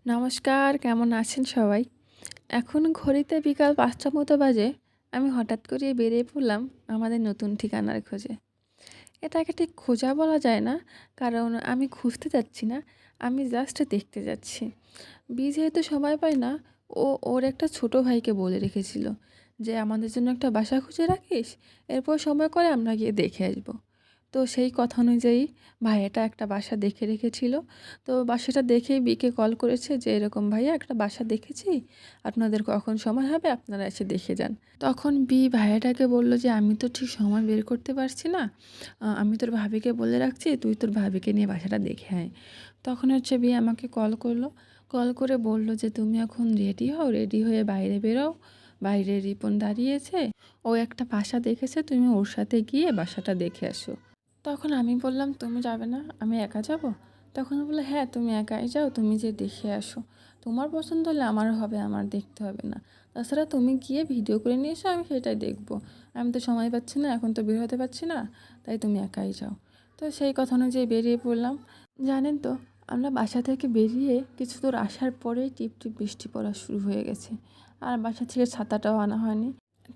নমস্কার, কেমন আছেন সবাই? এখন ঘড়িতে বিকাল ৫টা মতো বাজে। আমি হঠাৎ করেই বেরিয়ে পড়লাম আমাদের নতুন ঠিকানার খোঁজে। এটাকে ঠিক খোঁজা বলা যায় না, কারণ আমি খুঁজতে যাচ্ছি না, আমি জাস্ট দেখতে যাচ্ছি। যেহেতু সময় পায় না, ওর একটা ছোট ভাইকে বলে রেখেছিল যে, "আমাদের জন্য একটা বাসা খুঁজে রাখিস, এরপর সময় করে আমরা গিয়ে দেখে আসবো।" তো সেই কথা অনুযায়ী ভাইয়াটা একটা বাসা দেখে রেখেছিল। তো বাসাটা দেখেই বিকে কল করেছে যে, "এরকম ভাইয়া একটা বাসা দেখেছি, আপনাদের কখন সময় হবে আপনারা এসে দেখে যান।" তখন ভাইয়াটাকে বলল যে, "আমি তো ঠিক সময় বের করতে পারছি না। আমি তোর ভাবিকে বলে রাখছি, তুই তোর ভাবিকে নিয়ে বাসাটা দেখে আয়।" তখন হচ্ছে আমাকে কল করলো। কল করে বলল যে, "তুমি এখন রেডি হও, রেডি হয়ে বাইরে বেরোও। বাইরে রিপন দাঁড়িয়েছে। ও একটা বাসা দেখেছে, তুমি ওর সাথে গিয়ে বাসাটা দেখে আসো।" তখন আমি বললাম, "তুমি যাবে না? আমি একা যাব?" তখন ও বলল, "হ্যাঁ, তুমি একাই যাও, তুমি যেয়ে দেখে আসো। তোমার পছন্দ হলে আমারও হবে, আমার দেখতে হবে না। তাছাড়া তুমি গিয়ে ভিডিও করে নিয়ে এসো, আমি সেটাই দেখব। আমি তো সময় পাচ্ছি না, এখন তো বের হতে পারছি না, তাই তুমি একাই যাও।" তো সেই কথা অনুযায়ী বেরিয়ে পড়লাম। জানেন তো, আমরা বাসা থেকে বেরিয়ে কিছু দূর আসার পরেই টিপটিপ বৃষ্টি পড়া শুরু হয়ে গেছে। আর বাসা থেকে ছাতাটাও আনা হয়নি।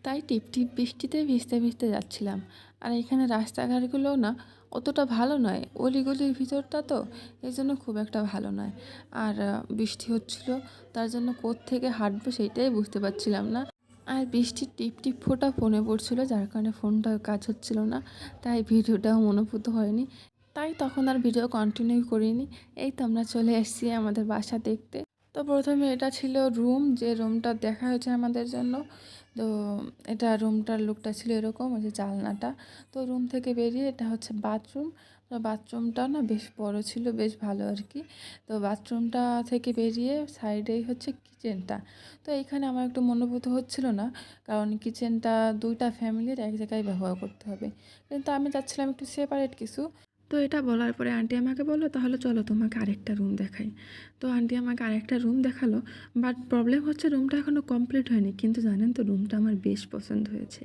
তাই টিপটিপ বৃষ্টিতে ভিজতে ভিজতে যাচ্ছিলাম। আর এখানে রাস্তাঘাটগুলোও না অতটা ভালো নয়, অলিগলির ভিতরটা তো, এই জন্য খুব একটা ভালো নয়। আর বৃষ্টি হচ্ছিল, তার জন্য কোত্থেকে হাঁটবো সেইটাই বুঝতে পারছিলাম না। আর বৃষ্টির টিপ টিপ ফোঁটা ফোনে পড়ছিল, যার কারণে ফোনটাও কাজ হচ্ছিল না, তাই ভিডিওটাও মনোপুত হয়নি। তাই তখন আর ভিডিও কন্টিনিউ করিনি। এই তো আমরা চলে এসেছি আমাদের বাসা দেখতে। তো প্রথমে এটা ছিল রুম, যে রুমটা দেখা হয়েছে আমাদের জন্য। তো এটা রুমটার লুকটা ছিল এরকম, ওই যে জানলাটা। তো রুম থেকে বেরিয়ে এটা হচ্ছে বাথরুম। তো বাথরুমটাও না বেশ বড় ছিল, বেশ ভালো আর কি। তো বাথরুমটা থেকে বেরিয়ে সাইডেই হচ্ছে কিচেনটা। তো এইখানে আমার একটু মনোভূত হচ্ছিল না, কারণ কিচেনটা দুইটা ফ্যামিলির এক জায়গায় ব্যবহার করতে হবে, কিন্তু আমি চাচ্ছিলাম একটু সেপারেট কিছু। তো এটা বলার পরে আন্টি আমাকে বললো, "তাহলে চলো তোমাকে আরেকটা রুম দেখাই।" তো আন্টি আমাকে আরেকটা রুম দেখালো। বাট প্রবলেম হচ্ছে, রুমটা এখনও কমপ্লিট হয়নি, কিন্তু জানেন তো, রুমটা আমার বেশ পছন্দ হয়েছে।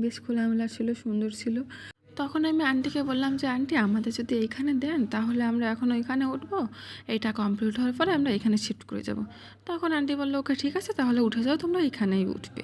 বেশ খোলামেলা ছিল, সুন্দর ছিল। তখন আমি আন্টিকে বললাম যে, "আন্টি, আমাদের যদি এইখানে দেন তাহলে আমরা এখন ওইখানে উঠবো, এটা কমপ্লিট হওয়ার পরে আমরা এখানে শিফট করে যাব।" তখন আন্টি বললো, "ওকে, ঠিক আছে, তাহলে উঠে যাও, তোমরা এখানেই উঠবে।"